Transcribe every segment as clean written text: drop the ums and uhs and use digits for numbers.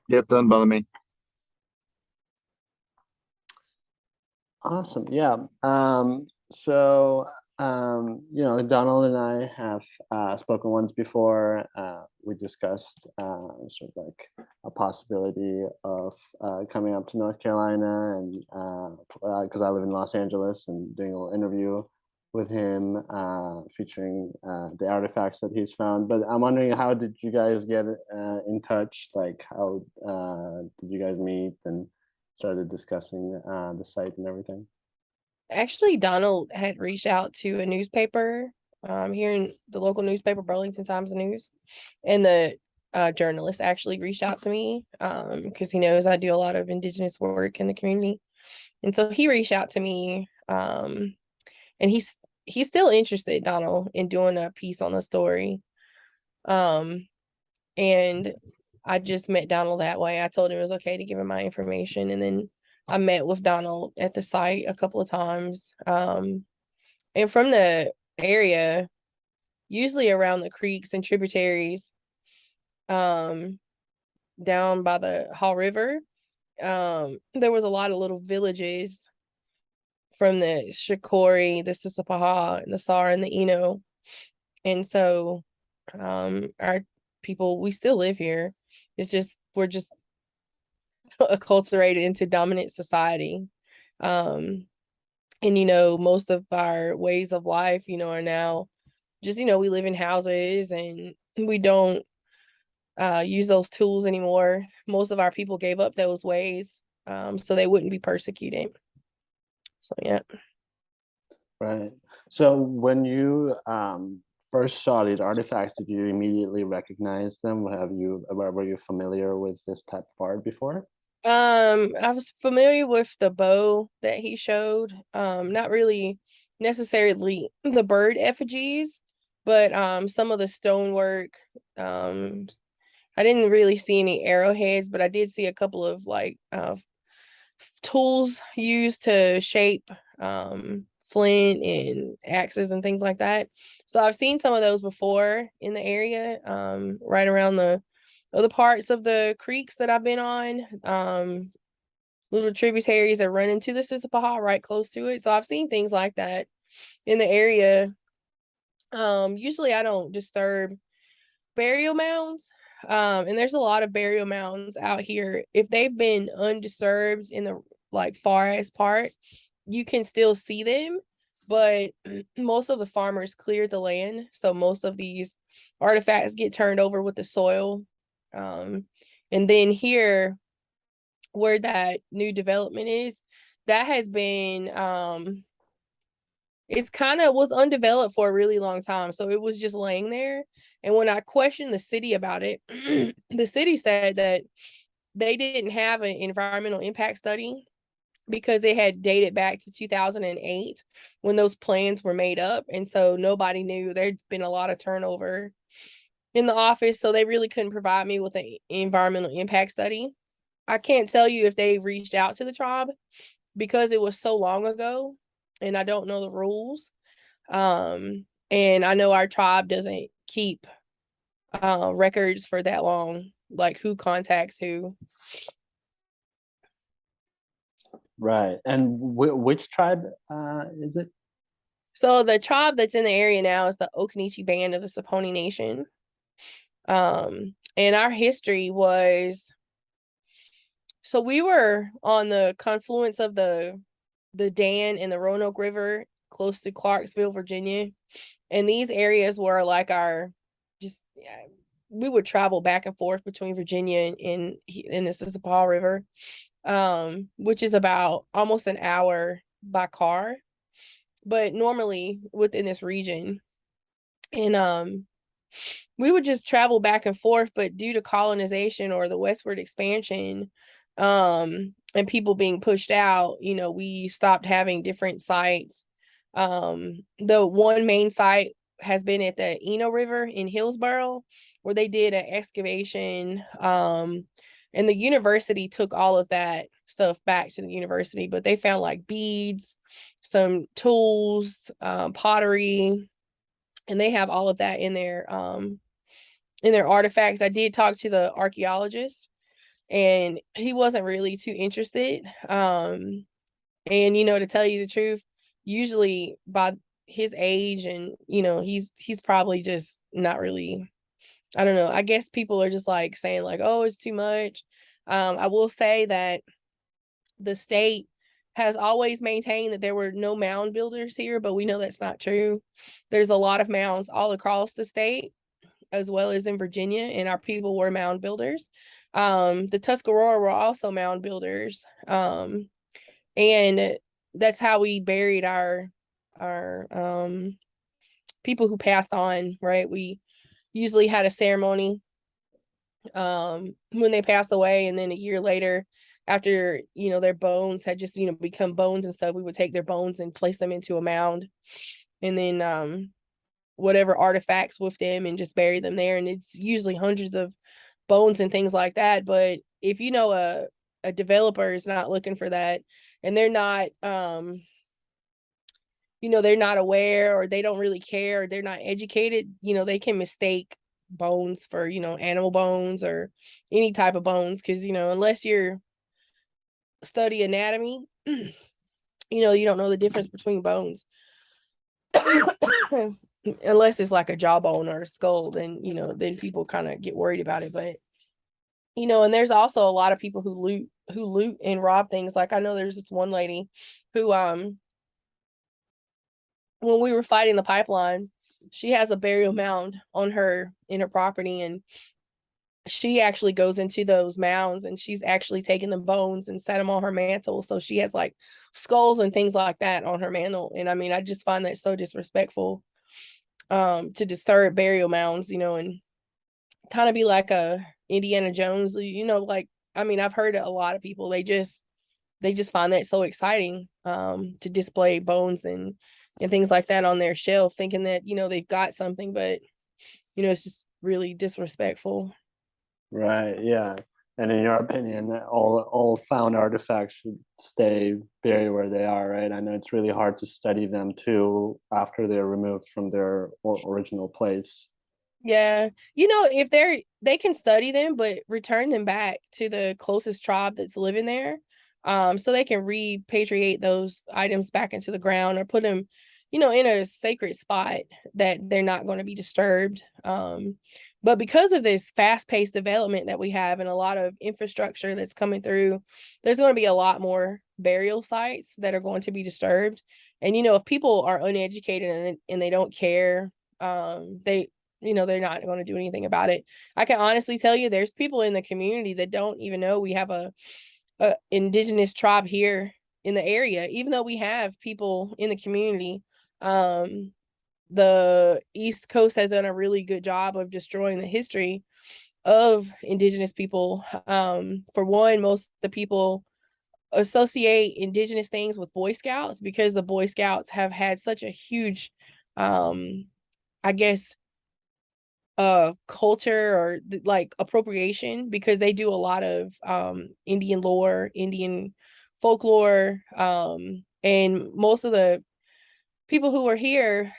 Yep, doesn't bother me. Awesome. Yeah. Donald and I have spoken once before. We discussed sort of like a possibility of coming up to North Carolina, and because I live in Los Angeles, and doing a little interview with him featuring the artifacts that he's found. But I'm wondering, how did you guys get in touch? Like, how did you guys meet and started discussing the site and everything? Actually, Donald had reached out to a newspaper here in the local newspaper, Burlington Times News, and the journalist actually reached out to me because he knows I do a lot of indigenous work in the community, and so he reached out to me, and he's still interested, Donald, in doing a piece on the story, um, and I just met Donald that way. I told him it was okay to give him my information, and then I met with Donald at the site a couple of times. And from the area, usually around the creeks and tributaries, um, down by the Haw River, there was a lot of little villages from the Shikori, the Sissipaha, and the Sar and the Eno. And so our people, we still live here. It's just we're just acculturated into dominant society. Um, and most of our ways of life, are now just, we live in houses and we don't use those tools anymore. Most of our people gave up those ways, so they wouldn't be persecuted. So yeah. Right. So when you first saw these artifacts, did you immediately recognize them? Were you familiar with this type of art before? I was familiar with the bow that he showed. Not really necessarily the bird effigies, but some of the stonework. I didn't really see any arrowheads, but I did see a couple of like tools used to shape flint and axes and things like that. So I've seen some of those before in the area, right around the other parts of the creeks that I've been on. Little tributaries that run into the Sissipaha right close to it. So I've seen things like that in the area. Usually I don't disturb burial mounds. And there's a lot of burial mounds out here. If they've been undisturbed in the like forest part, you can still see them, but most of the farmers cleared the land, so most of these artifacts get turned over with the soil. And then here, where that new development is, that has been it's kind of was undeveloped for a really long time, so it was just laying there. And when I questioned the city about it, the city said that they didn't have an environmental impact study because it had dated back to 2008 when those plans were made up, and so nobody knew. There'd been a lot of turnover in the office, so they really couldn't provide me with an environmental impact study. I can't tell you if they reached out to the tribe because it was so long ago and I don't know the rules. And I know our tribe doesn't keep records for that long, like who contacts who. Right. And which tribe is it? So the tribe that's in the area now is the Okanichi Band of the Saponi Nation. And our history was, so we were on the confluence of the Dan and the Roanoke River close to Clarksville, Virginia. And these areas were like our just, yeah, we would travel back and forth between Virginia and the Sissipaw River, which is about almost an hour by car, but normally within this region. And we would just travel back and forth, but due to colonization or the westward expansion, and people being pushed out, we stopped having different sites. The one main site has been at the Eno River in Hillsboro, where they did an excavation. And the university took all of that stuff back to the university, but they found like beads, some tools, pottery, and they have all of that in their artifacts. I did talk to the archaeologist and he wasn't really too interested. And to tell you the truth, usually by his age, and he's probably just not really, I don't know. I guess people are just like saying like, oh, it's too much. I will say that the state has always maintained that there were no mound builders here, but we know that's not true. There's a lot of mounds all across the state, as well as in Virginia, and our people were mound builders. The Tuscarora were also mound builders. And that's how we buried our people who passed on, right? We usually had a ceremony when they passed away, and then a year later, after their bones had just become bones and stuff, we would take their bones and place them into a mound, and then whatever artifacts with them, and just bury them there. And it's usually hundreds of bones and things like that. But if a developer is not looking for that, and they're not they're not aware, or they don't really care, or they're not educated, they can mistake bones for animal bones or any type of bones, because unless you're study anatomy, you don't know the difference between bones. Unless it's like a jawbone or a skull, then people kind of get worried about it. But and there's also a lot of people who loot and rob things. Like, I know there's this one lady who when we were fighting the pipeline, she has a burial mound in her property, and she actually goes into those mounds, and she's actually taken the bones and set them on her mantle. So she has like skulls and things like that on her mantle. And I mean, I just find that so disrespectful, to disturb burial mounds, and kind of be like a Indiana Jones, like, I mean, I've heard a lot of people, they just find that so exciting, to display bones and things like that on their shelf, thinking that they've got something, but it's just really disrespectful. Right. Yeah. And in your opinion, all found artifacts should stay buried where they are, right? I know it's really hard to study them too after they're removed from their original place. Yeah. If they can study them, but return them back to the closest tribe that's living there. So they can repatriate those items back into the ground, or put them, in a sacred spot that they're not going to be disturbed. But because of this fast-paced development that we have, and a lot of infrastructure that's coming through, there's going to be a lot more burial sites that are going to be disturbed. And if people are uneducated, and they don't care, they're not going to do anything about it. I can honestly tell you, there's people in the community that don't even know we have a indigenous tribe here in the area, even though we have people in the community. The East Coast has done a really good job of destroying the history of indigenous people. For one, most of the people associate indigenous things with Boy Scouts, because the Boy Scouts have had such a huge, I guess, culture, or like appropriation, because they do a lot of Indian lore, Indian folklore, and most of the people who are here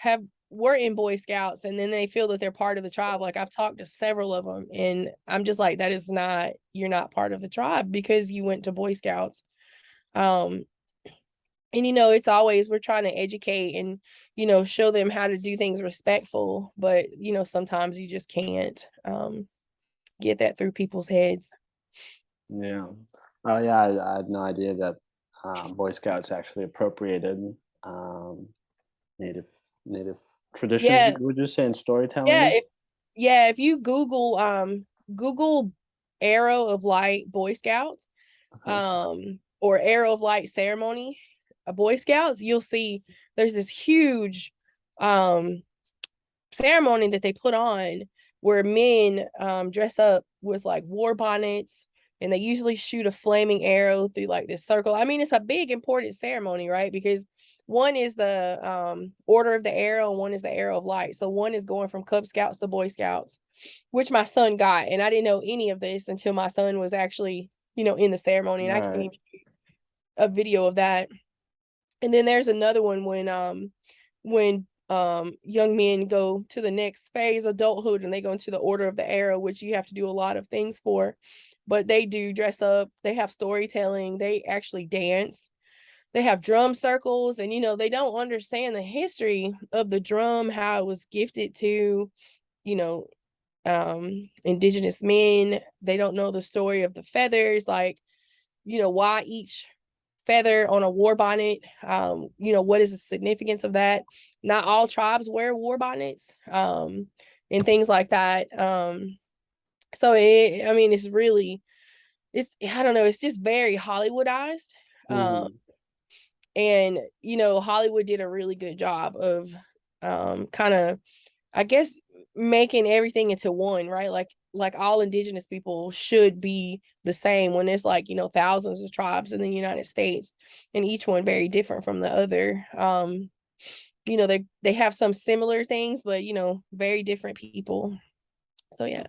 were in Boy Scouts, and then they feel that they're part of the tribe. Like, I've talked to several of them, and I'm just like, that is not, you're not part of the tribe because you went to Boy Scouts. um and it's always, we're trying to educate and show them how to do things respectful, but sometimes you just can't get that through people's heads. Yeah. Oh, yeah. I had no idea that Boy Scouts actually appropriated um, native native traditions. Yeah, Would you say in yeah, storytelling? if you Google Arrow of Light Boy Scouts, Okay. or Arrow of Light ceremony, Boy Scouts, you'll see there's this huge um ceremony that they put on, where men dress up with like war bonnets, and they usually shoot a flaming arrow through like this circle. I mean, it's a big important ceremony, right? Because one is the order of the arrow, and one is the arrow of light. So one is going from Cub Scouts to Boy Scouts, which my son got, and I didn't know any of this until my son was actually in the ceremony, and I can Right. even a video of that. And then there's another one when young men go to the next phase, adulthood, and they go into the order of the arrow, which you have to do a lot of things for. but they do dress up. They have storytelling. They actually dance. They have drum circles, and they don't understand the history of the drum, how it was gifted to, you know, indigenous men. They don't know the story of the feathers, like, why each feather on a war bonnet. What is the significance of that? Not all tribes wear war bonnets, and things like that. So I mean, I don't know, it's just very Hollywoodized. Um, Hmm. and Hollywood did a really good job of kind of, I guess, making everything into one, right? Like all indigenous people should be the same, when there's like, thousands of tribes in the United States, and each one very different from the other. They have some similar things, but very different people. So yeah.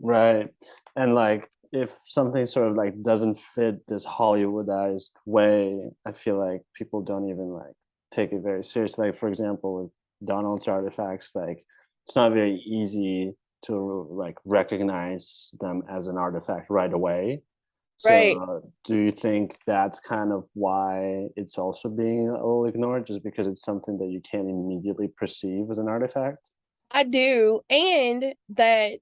Right. And like if something sort of like doesn't fit this Hollywoodized way, I feel like people don't even like take it very seriously. Like for example, with Donald's artifacts, like it's not very easy to like recognize them as an artifact right away. Right. So do you think that's kind of why it's also being a little ignored, just because it's something that you can't immediately perceive as an artifact? I do. And that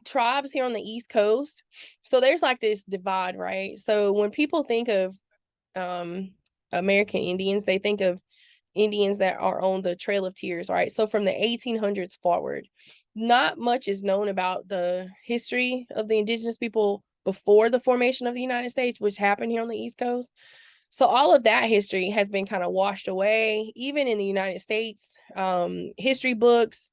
tribes here on the East Coast, so there's like this divide, right? So when people think of um American Indians, they think of Indians that are on the Trail of Tears, right? So from the 1800s forward, not much is known about the history of the indigenous people before the formation of the United States, which happened here on the East Coast. So all of that history has been kind of washed away, even in the United States. History books,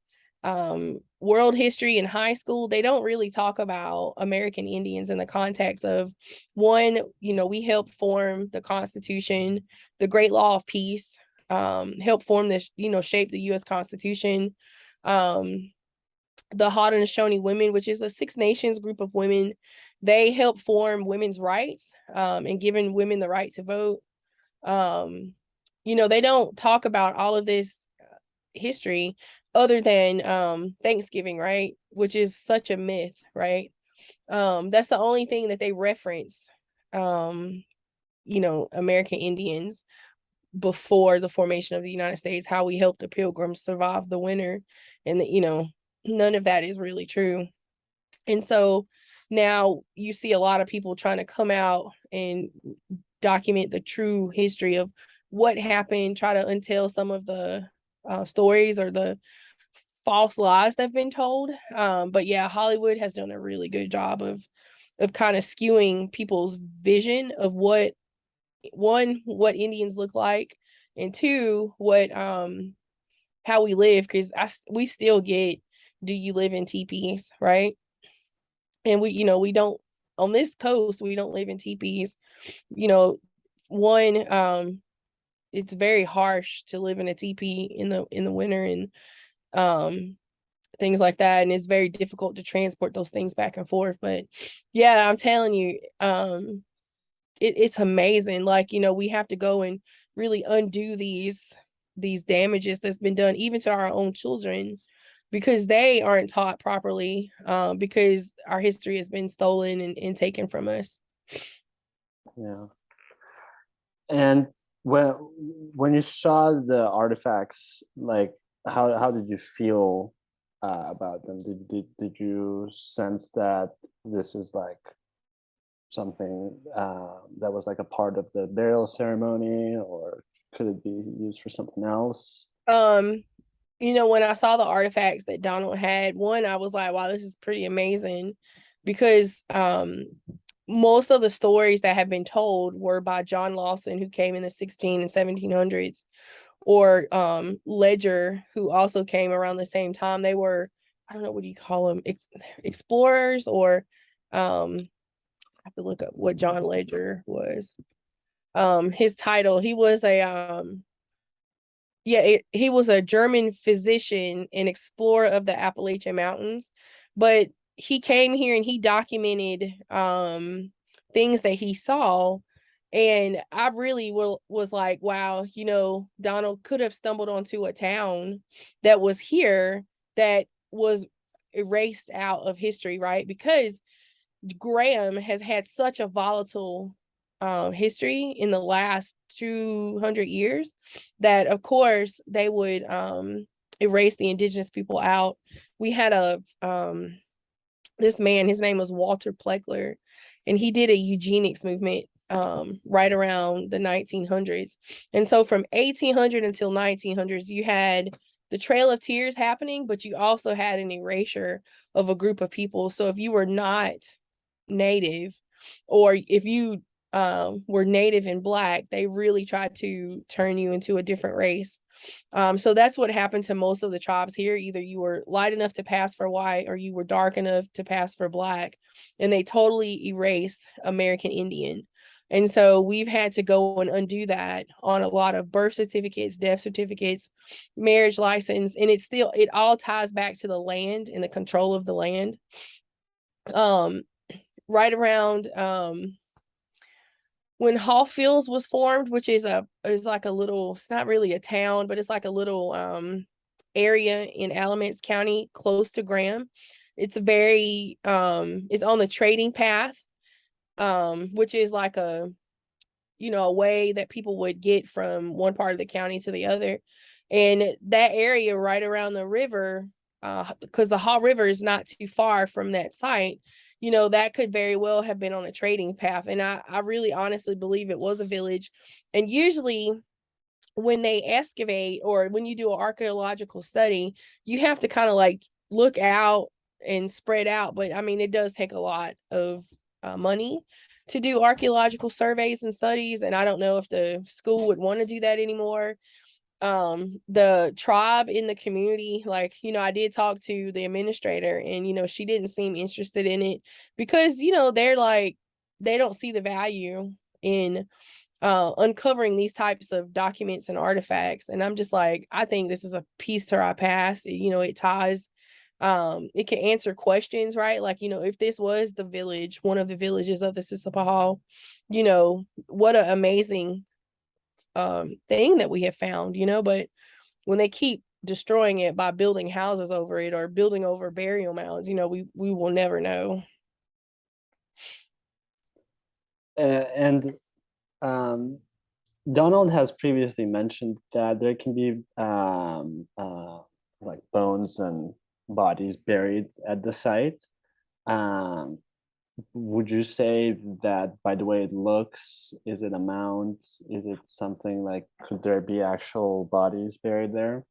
world history in high school, they don't really talk about American Indians in the context of, one, we helped form the Constitution, the Great Law of Peace, helped form this, shape the U.S. Constitution. Um, the Haudenosaunee women, which is a Six Nations group of women, they help form women's rights, and giving women the right to vote. Um, they don't talk about all of this history other than Thanksgiving, right? Which is such a myth, right? That's the only thing that they reference, um, American Indians before the formation of the United States, how we helped the Pilgrims survive the winter, and none of that is really true. And so now you see a lot of people trying to come out and document the true history of what happened, try to untell some of the stories or the false lies that have been told. But yeah, Hollywood has done a really good job of kind of skewing people's vision of what, one, what Indians look like, and two, what how we live, because we still get, do you live in teepees, right? And we don't, on this coast, we don't live in teepees. you know One, it's very harsh to live in a teepee in the winter, and um things like that, and it's very difficult to transport those things back and forth. But yeah, I'm telling you, it's amazing. Like, we have to go and really undo these damages that's been done even to our own children, because they aren't taught properly, because our history has been stolen and taken from us. Yeah. And when when you saw the artifacts, like how did you feel about them? Did you sense that this is like something that was like a part of the burial ceremony, or could it be used for something else? um when I saw the artifacts that Donald had, one, I was like, wow, this is pretty amazing, because most of the stories that have been told were by John Lawson, who came in the 16 and 1700s, or Ledger, who also came around the same time. They were, I don't know, what do you call them, explorers, or I have to look up what John Ledger was. His title, he was a he was a German physician and explorer of the Appalachian Mountains, but he came here and he documented things that he saw. And I really was like, wow, Donald could have stumbled onto a town that was here that was erased out of history, right? Because Graham has had such a volatile history in the last 200 years that, of course, they would erase the indigenous people out. We had this man, his name was Walter Pleckler, and he did a eugenics movement right around the 1900s. And so from 1800 until 1900s, you had the Trail of Tears happening, but you also had an erasure of a group of people. So if you were not native, or if you were native and black, they really tried to turn you into a different race. So that's what happened to most of the tribes here. Either you were light enough to pass for white, or you were dark enough to pass for black, and they totally erased American Indian. And so we've had to go and undo that on a lot of birth certificates, death certificates, marriage license, and it all ties back to the land and the control of the land. Right around when Hallfields was formed, which is like a little, it's not really a town, but it's like a little area in Alamance County close to Graham. It's it's on the trading path, which is like a way that people would get from one part of the county to the other. And that area right around the river, because the Haw River is not too far from that site, that could very well have been on a trading path. And I really honestly believe it was a village. And usually when they excavate, or when you do an archaeological study, you have to kind of like look out and spread out. But I mean, it does take a lot of money to do archaeological surveys and studies. And I don't know if the school would want to do that anymore. The tribe in the community, like, I did talk to the administrator, and she didn't seem interested in it because they're like, they don't see the value in uncovering these types of documents and artifacts. And I'm just like, I think this is a piece to our past. It ties, it can answer questions, right? Like, if this was the village, one of the villages of the Sissepahaw, what an amazing thing that we have found, but when they keep destroying it by building houses over it, or building over burial mounds, we will never know. And Donald has previously mentioned that there can be like bones and bodies buried at the site. Um, would you say that by the way it looks, is it a mound? Is it something like, could there be actual bodies buried there?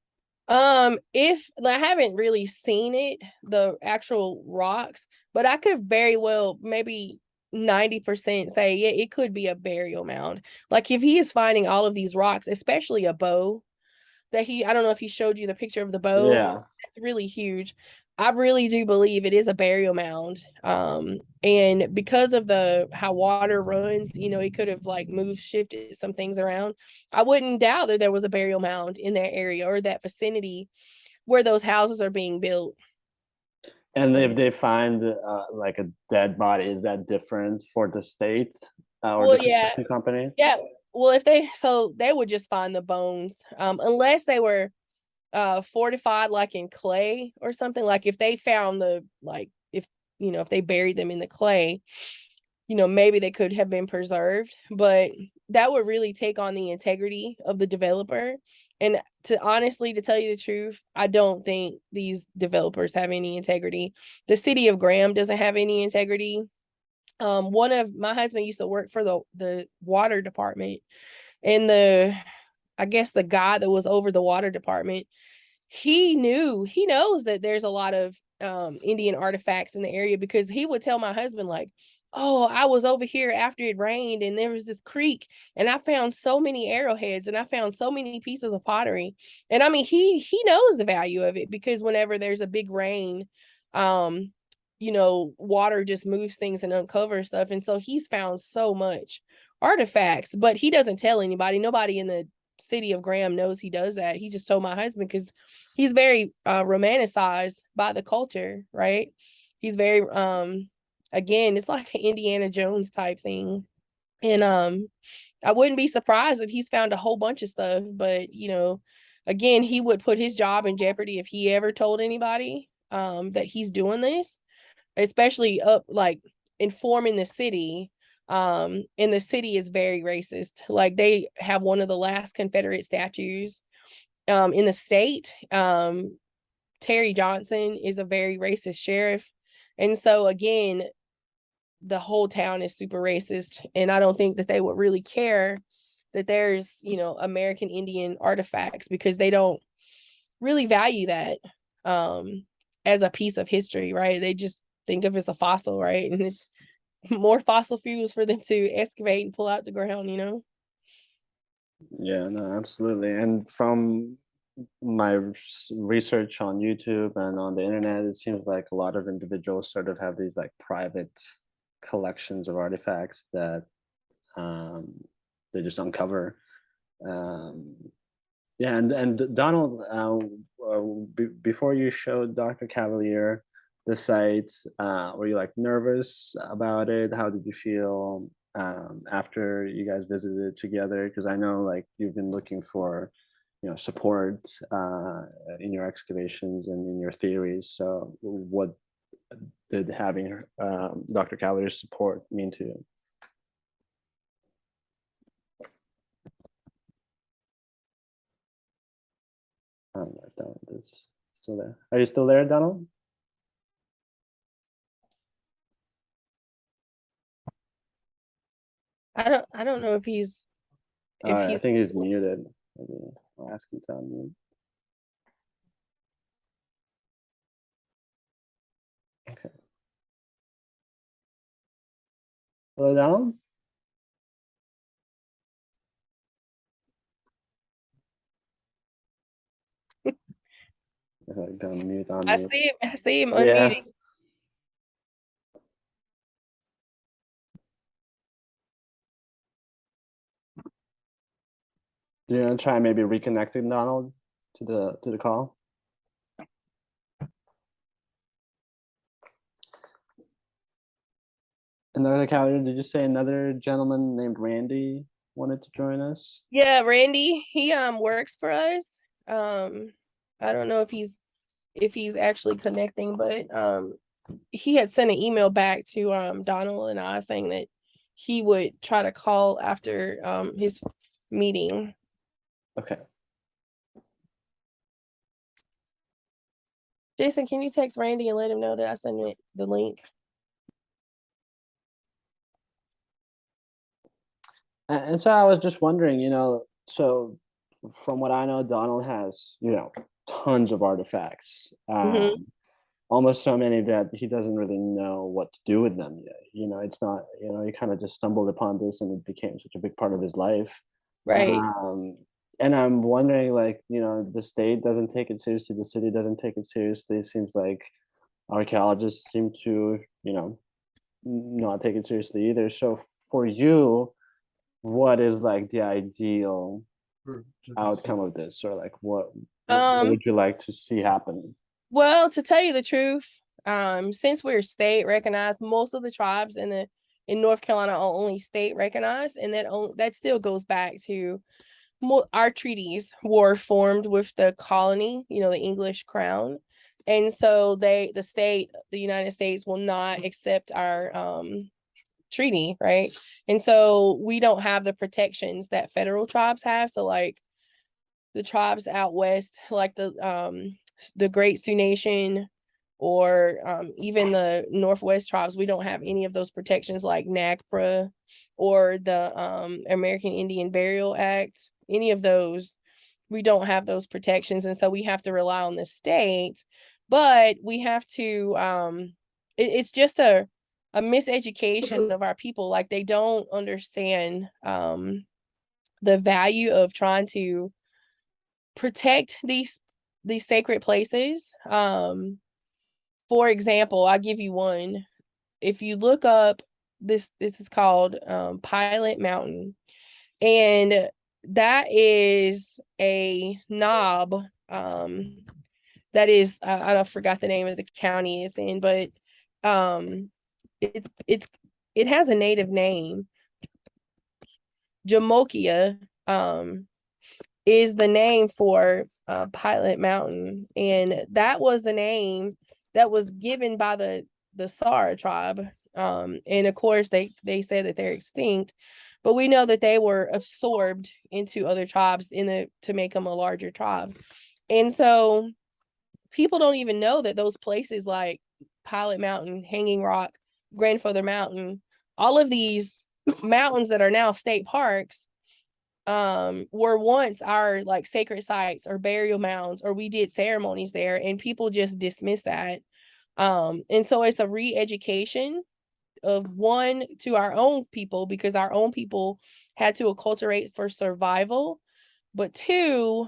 If I haven't really seen it, the actual rocks, but I could very well, maybe 90% say, yeah, it could be a burial mound. Like if he is finding all of these rocks, especially a bow that I don't know if he showed you the picture of the bow. Yeah. It's really huge. I really do believe it is a burial mound. And because of how water runs, it could have like shifted some things around. I wouldn't doubt that there was a burial mound in that area or that vicinity where those houses are being built. And if they find like a dead body, is that different for the state or the Well, yeah, construction company? yeah. Well, if they would just find the bones, unless they were fortified like in clay or something. Like if they found if they buried them in the clay, maybe they could have been preserved, but that would really take on the integrity of the developer. And to tell you the truth, I don't think these developers have any integrity. The city of Graham doesn't have any integrity. One of my husband used to work for the water department, and I guess the guy that was over the water department, he knows that there's a lot of Indian artifacts in the area, because he would tell my husband like, oh, I was over here after it rained and there was this creek and I found so many arrowheads and I found so many pieces of pottery. And I mean, he knows the value of it, because whenever there's a big rain, water just moves things and uncovers stuff. And so he's found so much artifacts, but he doesn't tell anybody. Nobody in the city of Graham knows he does that. He just told my husband because he's very romanticized by the culture, right? He's very again, it's like an Indiana Jones type thing. And I wouldn't be surprised if he's found a whole bunch of stuff, but again, he would put his job in jeopardy if he ever told anybody that he's doing this, especially up like informing the city. And the city is very racist. Like they have one of the last Confederate statues in the state. Terry Johnson is a very racist sheriff. And so again, the whole town is super racist. And I don't think that they would really care that there's, American Indian artifacts, because they don't really value that as a piece of history, right? They just think of it as a fossil, right? And it's more fossil fuels for them to excavate and pull out the ground, Yeah, no, absolutely. And from my research on YouTube and on the internet, it seems like a lot of individuals sort of have these like private collections of artifacts that um, they just uncover. Um, yeah, and Donald, before you showed Dr. Cavalier the site, were you like nervous about it? How did you feel after you guys visited together? Because I know like you've been looking for, support in your excavations and in your theories. So, what did having Dr. Cavalier's support mean to you? I don't know if Donald is still there. Are you still there, Donald? I don't know if I he's think he's muted. Maybe I'll ask him to unmute. Okay. Hello, Donald? Okay, don't mute on mute. I see him Yeah. unmuting. Do you want to try maybe reconnecting Donald to the call? Another calendar, did you say another gentleman named Randy wanted to join us? Yeah, Randy, he works for us. Um I don't know if he's actually connecting, but he had sent an email back to Donald and I saying that he would try to call after his meeting. Okay. Jason, can you text Randy and let him know that I sent it the link? And so I was just wondering, so from what I know, Donald has, tons of artifacts. Mm-hmm. Almost so many that he doesn't really know what to do with them yet. It's not, he kind of just stumbled upon this and it became such a big part of his life. Right. And I'm wondering, like, the state doesn't take it seriously, the city doesn't take it seriously. It seems like archaeologists seem to, not take it seriously either. So for you, what is like the ideal outcome of this, or like what Um, would you like to see happen? well, to tell you the truth, since we're state recognized, most of the tribes in North Carolina are only state recognized, and that still goes back to our treaties were formed with the colony, the English crown. And so the United States will not accept our treaty, right? And so we don't have the protections that federal tribes have. So like the tribes out west, like the Great Sioux Nation, or even the Northwest tribes, we don't have any of those protections like NAGPRA or the American Indian Burial Act. Any of those, we don't have those protections, and so we have to rely on the state. But we have to. It's just a miseducation of our people. Like they don't understand the value of trying to protect these sacred places. For example, I'll give you one. If you look up this is called Pilot Mountain, and that is a knob that is I forgot the name of the county it's in, but it's it has a native name. Jamokia is the name for Pilot Mountain, and that was the name that was given by the Sara tribe And of course they said that they're extinct, but we know that they were absorbed into other tribes to make them a larger tribe. And so people don't even know that those places like Pilot Mountain, Hanging Rock, Grandfather Mountain, all of these mountains that are now state parks were once our like sacred sites or burial mounds, or we did ceremonies there, and people just dismiss that. And so it's a re-education of one to our own people, because our own people had to acculturate for survival, but two,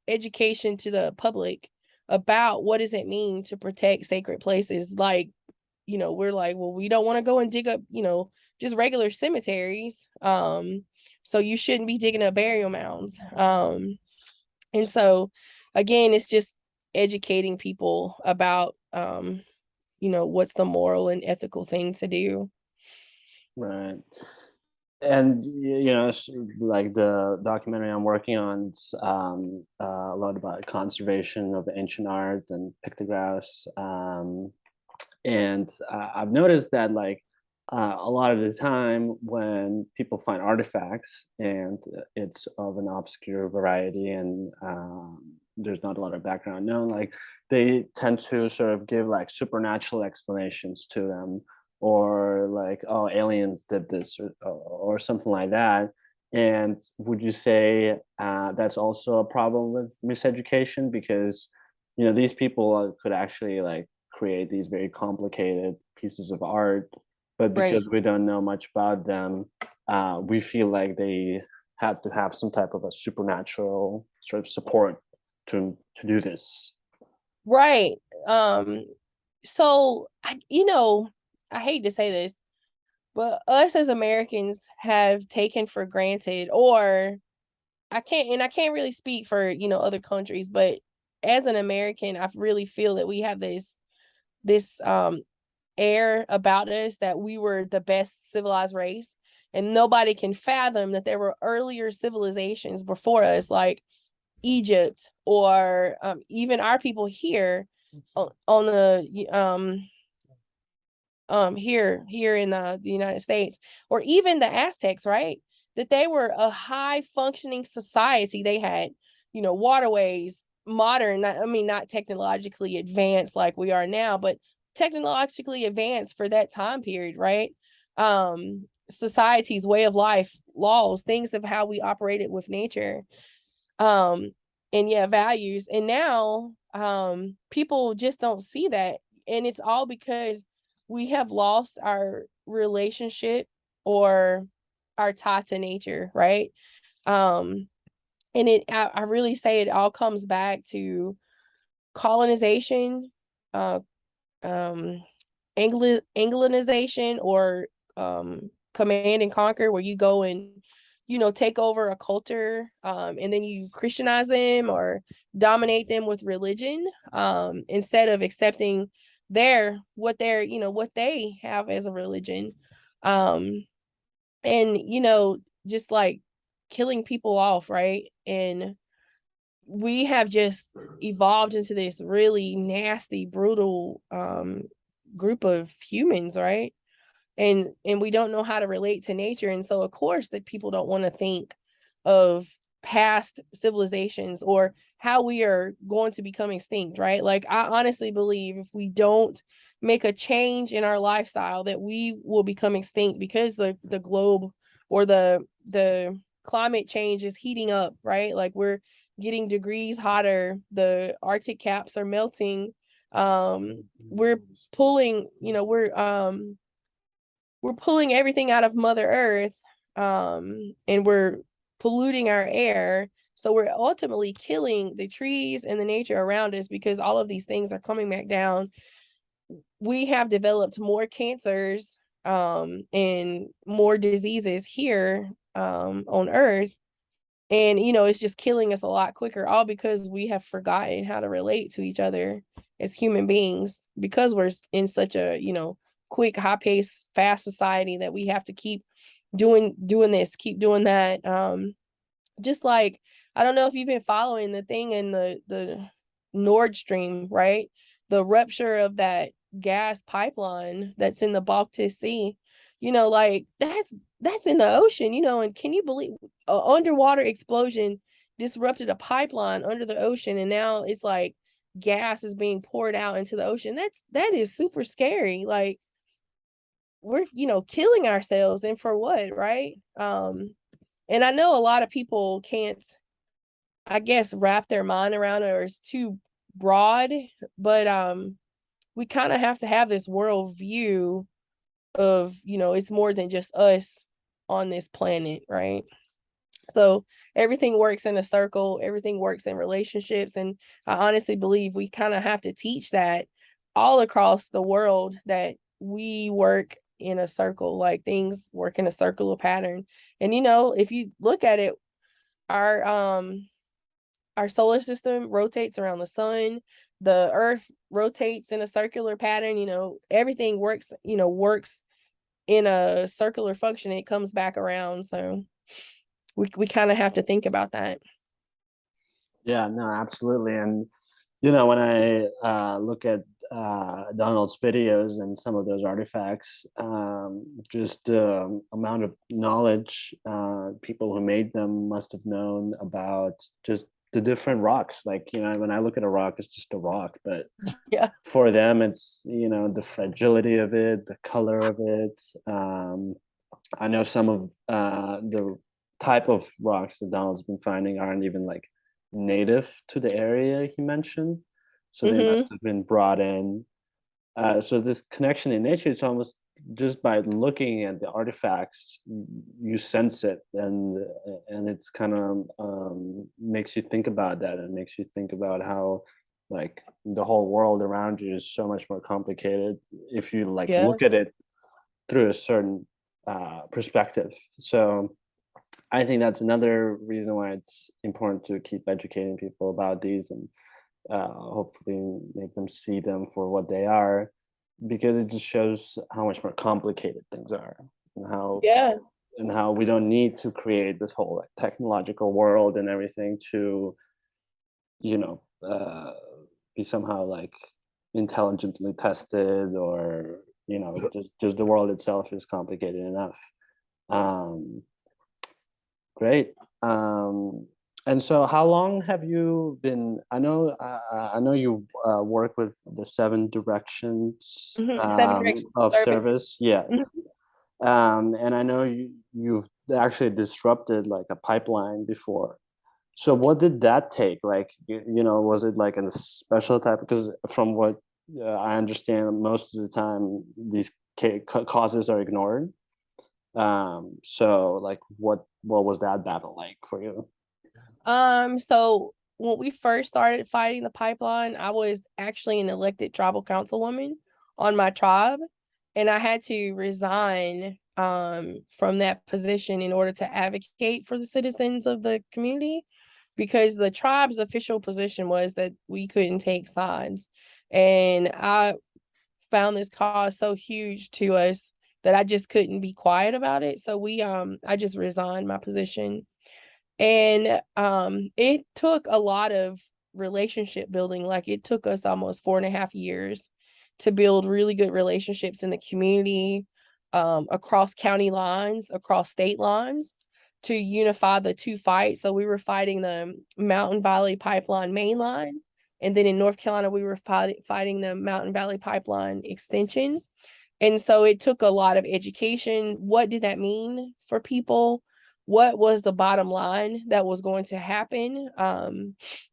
education to the public about what does it mean to protect sacred places. Like, we're like, well, we don't want to go and dig up, just regular cemeteries. So you shouldn't be digging up burial mounds. And so again, it's just educating people about what's the moral and ethical thing to do. Right. And like the documentary I'm working on, it's a lot about conservation of ancient art and pictographs. And I've noticed that like a lot of the time when people find artifacts and it's of an obscure variety, and there's not a lot of background known, like they tend to sort of give like supernatural explanations to them, or like, oh, aliens did this, or something like that. And would you say that's also a problem with miseducation? Because these people could actually like create these very complicated pieces of art, but Right. because we don't know much about them, we feel like they have to have some type of a supernatural sort of support to do this. Right. So I hate to say this, but us as Americans have taken for granted, or I can't really speak for, other countries, but as an American, I really feel that we have this air about us that we were the best civilized race, and nobody can fathom that there were earlier civilizations before us, like Egypt, or even our people here on the here in the United States, or even the Aztecs, right? That they were a high functioning society. They had, waterways, modern, I mean, not technologically advanced like we are now, but technologically advanced for that time period, right? Societies, way of life, laws, things of how we operated with nature. Um, and yeah, values. And now people just don't see that. And it's all because we have lost our relationship or our tie to nature, right? Um, and I really say it all comes back to colonization, uh, um, Anglicization, or command and conquer, where you go and take over a culture, and then you Christianize them or dominate them with religion, instead of accepting what they have as a religion, um, and just like killing people off, right? And we have just evolved into this really nasty, brutal group of humans, right? And we don't know how to relate to nature, and so of course that people don't want to think of past civilizations or how we are going to become extinct, right? Like, I honestly believe if we don't make a change in our lifestyle, that we will become extinct, because the globe, or the climate change is heating up, right? Like, we're getting degrees hotter, the Arctic caps are melting, we're pulling, we're pulling everything out of Mother Earth, and we're polluting our air. So we're ultimately killing the trees and the nature around us, because all of these things are coming back down. We have developed more cancers, and more diseases here, on Earth. And it's just killing us a lot quicker, all because we have forgotten how to relate to each other as human beings, because we're in such a quick, high pace, fast society, that we have to keep doing this, keep doing that. Just like, I don't know if you've been following the thing in the Nord Stream, right? The rupture of gas pipeline that's in the Baltic Sea, like that's in the ocean, and can you believe an underwater explosion disrupted a pipeline under the ocean, and now it's like gas is being poured out into the ocean. That is super scary. Like we're, killing ourselves, and for what, right? And I know a lot of people can't, I guess, wrap their mind around it, or it's too broad, but we kind of have to have this world view of, it's more than just us on this planet, right? So everything works in a circle, everything works in relationships. And I honestly believe we kind of have to teach that all across the world, that we work in a circle, like things work in a circular pattern. And if you look at it, our our solar system rotates around the sun, the earth rotates in a circular pattern, everything works in a circular function. It comes back around. So we kind of have to think about that. Yeah, no, absolutely. And when I look at Donald's videos and some of those artifacts, just the amount of knowledge people who made them must have known about just the different rocks. Like, when I look at a rock, it's just a rock, but Yeah. for them, it's, the fragility of it, the color of it. I know some of the type of rocks that Donald's been finding aren't even like native to the area he mentioned. So they must Mm-hmm. have been brought in. So this connection in nature, it's almost just by looking at the artifacts, you sense it, and it's kind of makes you think about that, and makes you think about how like the whole world around you is so much more complicated if you like Yeah. look at it through a certain perspective. So I think that's another reason why it's important to keep educating people about these, and hopefully make them see them for what they are, because it just shows how much more complicated things are, and Yeah. how we don't need to create this whole like technological world and everything to you know uh, be somehow like intelligently tested, or just the world itself is complicated enough. um Great. And so how long have you been, I know you work with the seven directions Seven directions of of service. service. Yeah. Mhm. And I know you've actually disrupted like a pipeline before. So what did that take? Like, was it like a special type? Because from what I understand, most of the time these causes are ignored. So like what was that battle like for you? So when we first started fighting the pipeline, I was actually an elected tribal councilwoman on my tribe, and I had to resign from that position in order to advocate for the citizens of the community, because the tribe's official position was that we couldn't take sides. And I found this cause so huge to us that I just couldn't be quiet about it. So I just resigned my position. And it took a lot of relationship building. Like it took us almost 4.5 years to build really good relationships in the community, across county lines, across state lines, to unify the two fights. So we were fighting the Mountain Valley Pipeline main line, and then in North Carolina we were fighting the Mountain Valley Pipeline extension. And so it took a lot of education. What did that mean for people? What was the bottom line that was going to happen?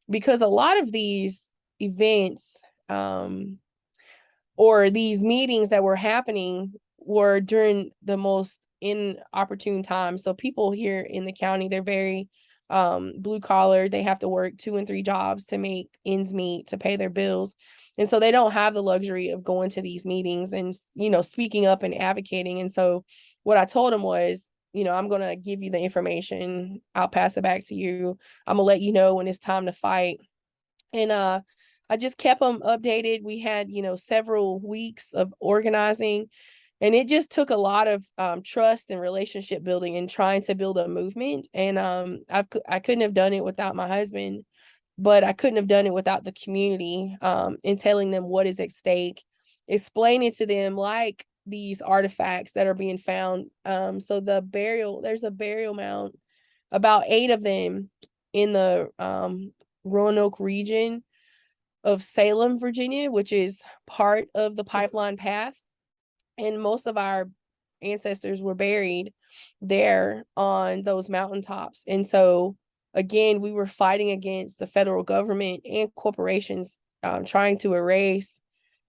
Because a lot of these events, or these meetings that were happening, were during the most inopportune times. So people here in the county, they're very blue collar. They have to work 2 and 3 jobs to make ends meet, to pay their bills. And so they don't have the luxury of going to these meetings and, speaking up and advocating. And so what I told them was, I'm going to give you the information. I'll pass it back to you. I'm going to let you know when it's time to fight. And I just kept them updated. We had, several weeks of organizing, and it just took a lot of trust and relationship building and trying to build a movement. And I couldn't have done it without my husband, but I couldn't have done it without the community, and telling them what is at stake, explaining to them like these artifacts that are being found. So there's a burial mound, about 8 of them in the Roanoke region of Salem, Virginia, which is part of the pipeline path. And most of our ancestors were buried there on those mountaintops. And so, again, we were fighting against the federal government and corporations trying to erase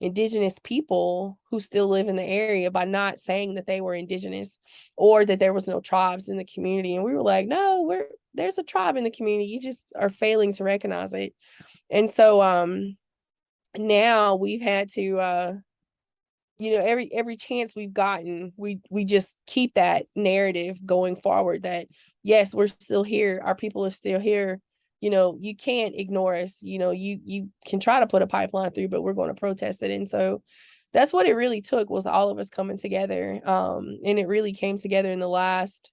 indigenous people who still live in the area by not saying that they were indigenous or that there was no tribes in the community. And we were like, no, there's a tribe in the community. You just are failing to recognize it. And so now we've had to every chance we've gotten, we just keep that narrative going forward that yes, we're still here, our people are still here. You can't ignore us. You can try to put a pipeline through, but we're going to protest it. And so that's what it really took, was all of us coming together. And it really came together in the last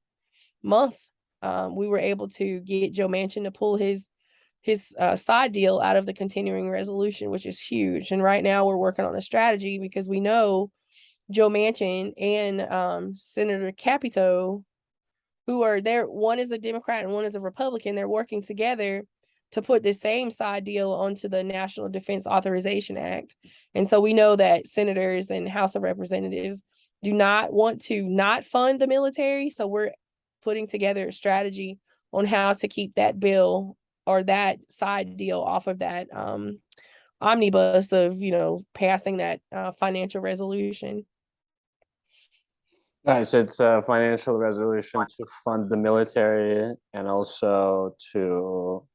month. We were able to get Joe Manchin to pull his side deal out of the continuing resolution, which is huge. And right now we're working on a strategy because we know Joe Manchin and Senator Capito, who are there, one is a Democrat and one is a Republican, they're working together to put the same side deal onto the National Defense Authorization Act. And so we know that senators and House of Representatives do not want to not fund the military. So we're putting together a strategy on how to keep that bill or that side deal off of that omnibus of, passing that financial resolution. All right, so it's a financial resolution to fund the military and also to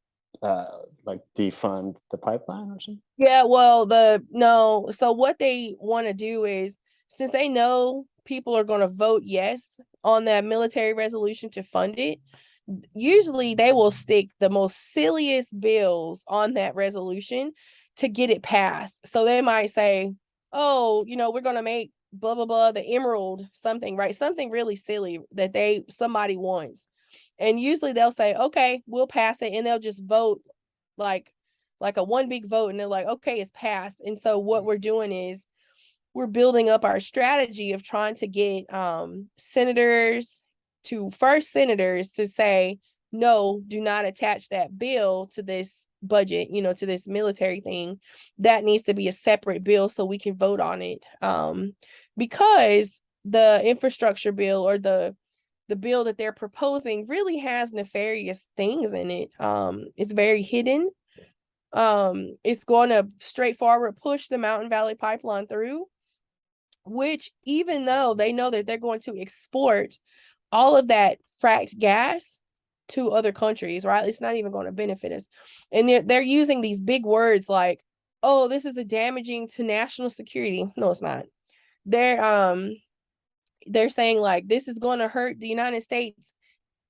like defund the pipeline or something. Yeah, well, no. So what they want to do is, since they know people are going to vote yes on that military resolution to fund it, usually they will stick the most silliest bills on that resolution to get it passed. So they might say, oh, we're going to make blah, blah, blah, the emerald something, right? Something really silly that somebody wants. And usually they'll say, okay, we'll pass it. And they'll just vote like a one big vote. And they're like, okay, it's passed. And so what we're doing is we're building up our strategy of trying to get senators to say, no, do not attach that bill to this budget, to this military thing. That needs to be a separate bill so we can vote on it. Because the infrastructure bill or the bill that they're proposing really has nefarious things in it. It's very hidden. It's going to straightforward push the Mountain Valley Pipeline through, which, even though they know that they're going to export all of that fracked gas to other countries, right? It's not even going to benefit us. And they're using these big words like, oh, this is damaging to national security. No, it's not. They're saying like this is going to hurt the United States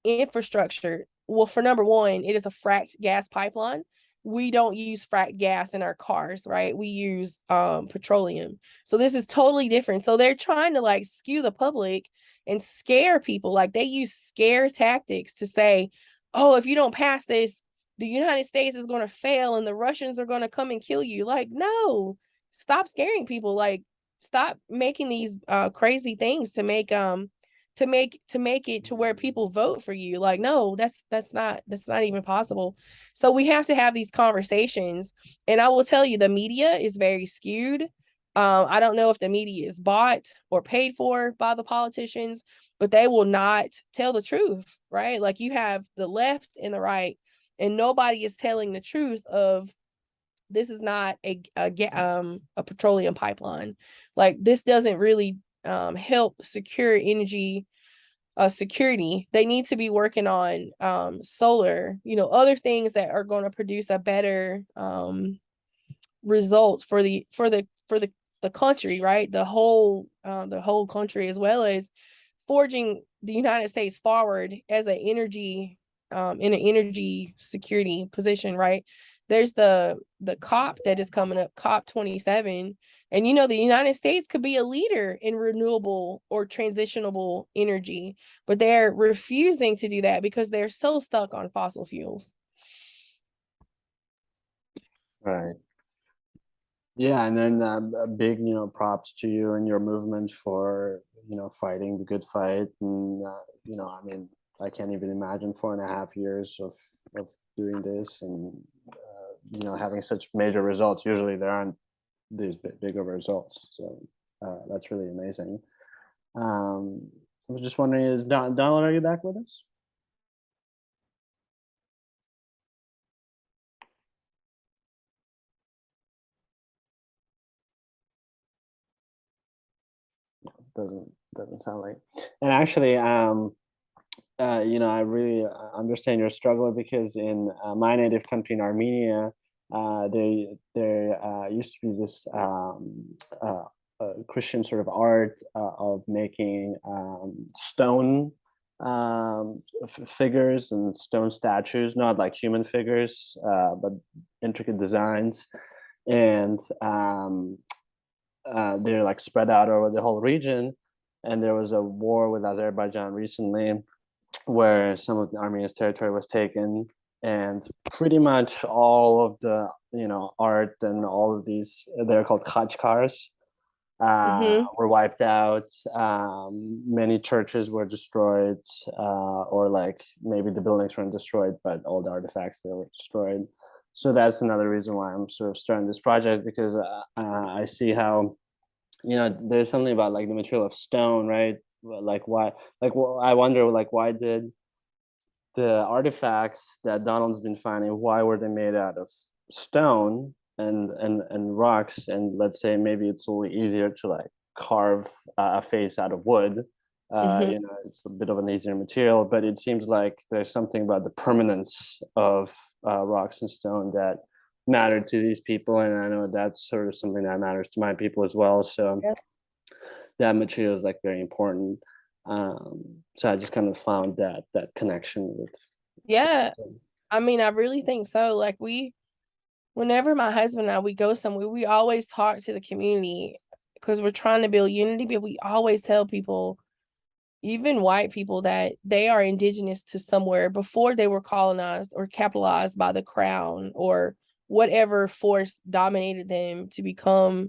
infrastructure. Well, for number one, it is a fracked gas pipeline. We don't use fracked gas in our cars, right? We use petroleum. So this is totally different. So they're trying to like skew the public and scare people. Like they use scare tactics to say, oh, if you don't pass this, the United States is going to fail and the Russians are going to come and kill you. Like, no, stop scaring people. Like, stop making these crazy things to make it to where people vote for you. Like, no, that's not even possible. So we have to have these conversations. And I will tell you, the media is very skewed. I don't know if the media is bought or paid for by the politicians, but they will not tell the truth, right? Like you have the left and the right, and nobody is telling the truth of this is not a petroleum pipeline. Like this doesn't really help secure energy security. They need to be working on solar, other things that are going to produce a better result for the country, right? The whole country, as well as forging the United States forward as an energy in an energy security position, right? There's the COP that is coming up, COP 27. And the United States could be a leader in renewable or transitionable energy, but they're refusing to do that because they're so stuck on fossil fuels. Right. Yeah, and then a big, props to you and your movement for, fighting the good fight. And, I mean, I can't even imagine 4.5 years of doing this and, having such major results. Usually there aren't these bigger results. So that's really amazing. I was just wondering, is Donald, are you back with us? Doesn't sound like. And actually, I really understand your struggle because in my native country in Armenia, there used to be this Christian sort of art of making stone figures and stone statues, not like human figures, but intricate designs. And they're like spread out over the whole region. And there was a war with Azerbaijan recently where some of the Armenia's territory was taken, and pretty much all of the art and all of these, they're called khachkars, Mm-hmm. were wiped out. Many churches were destroyed, or like maybe the buildings weren't destroyed, but all the artifacts they were destroyed. So that's another reason why I'm sort of starting this project, because I see how there's something about like the material of stone, right? Like why, like I wonder, like why did the artifacts that Donald's been finding, why were they made out of stone and rocks? And let's say maybe it's only easier to like carve a face out of wood. Mm-hmm. It's a bit of an easier material, but it seems like there's something about the permanence of rocks and stone that mattered to these people, and I know that's sort of something that matters to my people as well. So Yeah. that material is like very important. So I just kind of found that connection with. Yeah. I mean, I really think so. Like whenever my husband and I we go somewhere, we always talk to the community because we're trying to build unity, but we always tell people, even white people, that they are indigenous to somewhere before they were colonized or capitalized by the crown or whatever force dominated them to become,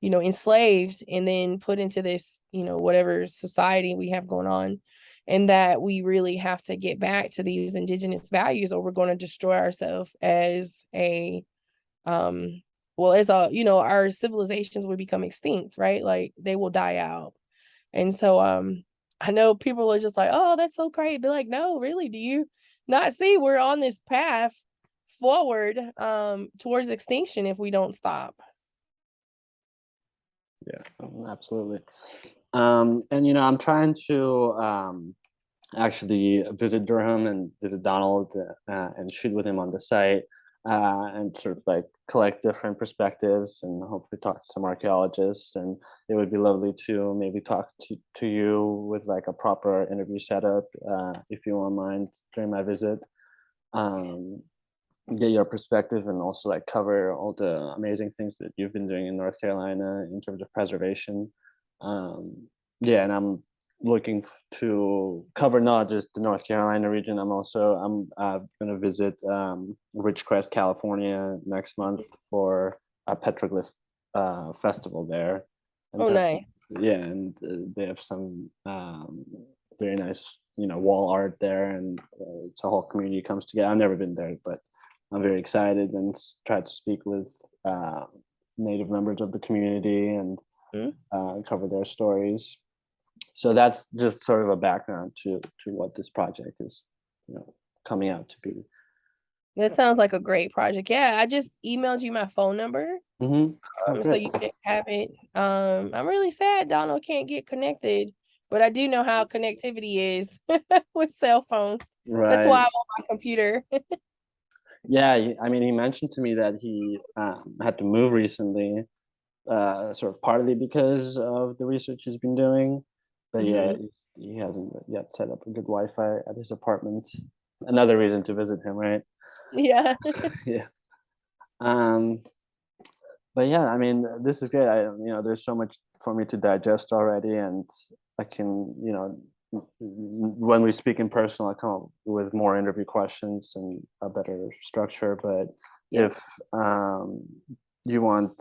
enslaved and then put into this, whatever society we have going on. And that we really have to get back to these indigenous values or we're going to destroy ourselves as a as a our civilizations will become extinct, right? Like they will die out. And so I know people are just like, oh, that's so great. Be like, no, really, do you not see we're on this path forward towards extinction if we don't stop? Yeah, absolutely. And I'm trying to actually visit Durham and visit Donald, and shoot with him on the site, and sort of like collect different perspectives and hopefully talk to some archaeologists. And it would be lovely to maybe talk to you with like a proper interview setup, if you won't mind, during my visit. Um, get your perspective and also like cover all the amazing things that you've been doing in North Carolina in terms of preservation. Um, yeah, and I'm looking to cover not just the North Carolina region. I'm going to visit Ridgecrest, California next month for a petroglyph festival there, and Oh, nice. yeah, and they have some very nice wall art there, and it's a whole community comes together. I've never been there, but I'm very excited and try to speak with native members of the community and Mm-hmm. cover their stories. So that's just sort of a background to what this project is, coming out to be. That sounds like a great project. Yeah, I just emailed you my phone number, Oh, so great. you can have it. I'm really sad Donald can't get connected, but I do know how connectivity is with cell phones. That's why Right. I'm on my computer. Yeah. I mean, he mentioned to me that he had to move recently, sort of partly because of the research he's been doing. But yeah, Hmm. he hasn't yet set up a good Wi-Fi at his apartment. Another reason to visit him, right? Yeah. Yeah. Um, but yeah, I mean, this is great. There's so much for me to digest already, and I can, when we speak in person, I'll come up with more interview questions and a better structure. But Yep. if you want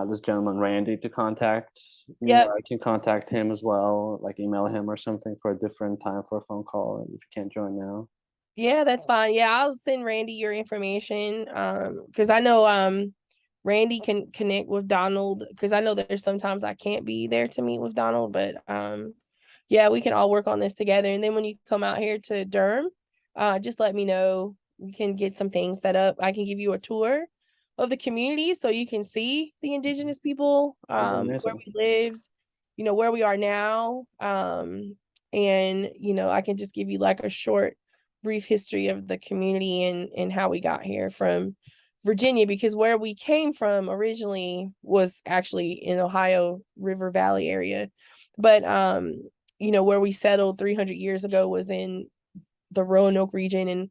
this gentleman Randy to contact me, Yep. I can contact him as well, like email him or something for a different time for a phone call if you can't join now. Yeah, that's fine. Yeah, I'll send Randy your information. Because I know Randy can connect with Donald because I know there's sometimes I can't be there to meet with Donald, but yeah, we can all work on this together. And then when you come out here to Durham, just let me know. We can get some things set up. I can give you a tour of the community so you can see the indigenous people, That'd be where amazing. we lived, where we are now. And I can just give you like a short brief history of the community and how we got here from Virginia, because where we came from originally was actually in Ohio River Valley area. But where we settled 300 years ago was in the Roanoke region, and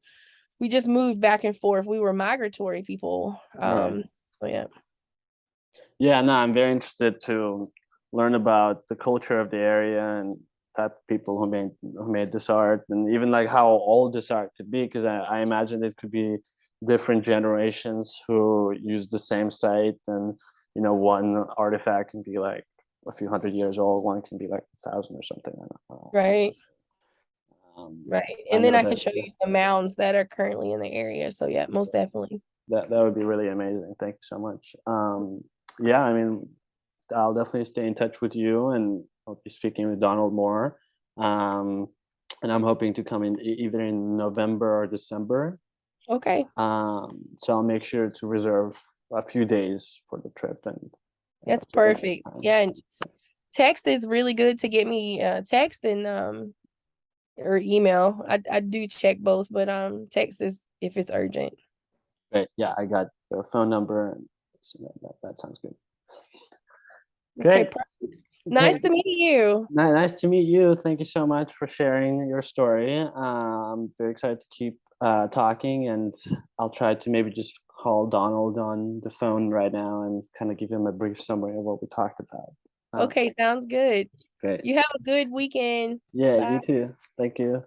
we just moved back and forth. We were migratory people. Right. So yeah. Yeah, no, I'm very interested to learn about the culture of the area and type of people who made this art, and even like how old this art could be, because I imagine it could be different generations who use the same site, and one artifact can be like a few hundred years old, one can be like 1,000 or something. I don't know. Right. Um, Right. I And then know I can that show you some mounds that are currently in the area. So yeah, most definitely. that would be really amazing. Thank you so much. Yeah, I mean, I'll definitely stay in touch with you, and I'll be speaking with Donald more. Um, and I'm hoping to come in either in November or December. Okay. So I'll make sure to reserve a few days for the trip and That's so we have perfect. time. Yeah, and text is really good to get me text and or email. I do check both, but text is if it's urgent. Great. Yeah, I got your phone number, and so that sounds good. Okay, Great. nice Okay. to meet you. Nice to meet you. Thank you so much for sharing your story. I'm very excited to keep talking, and I'll try to maybe just call Donald on the phone right now and kind of give him a brief summary of what we talked about. Uh, Okay, sounds good. Great. You have a good weekend. Yeah, Bye. you too. Thank you.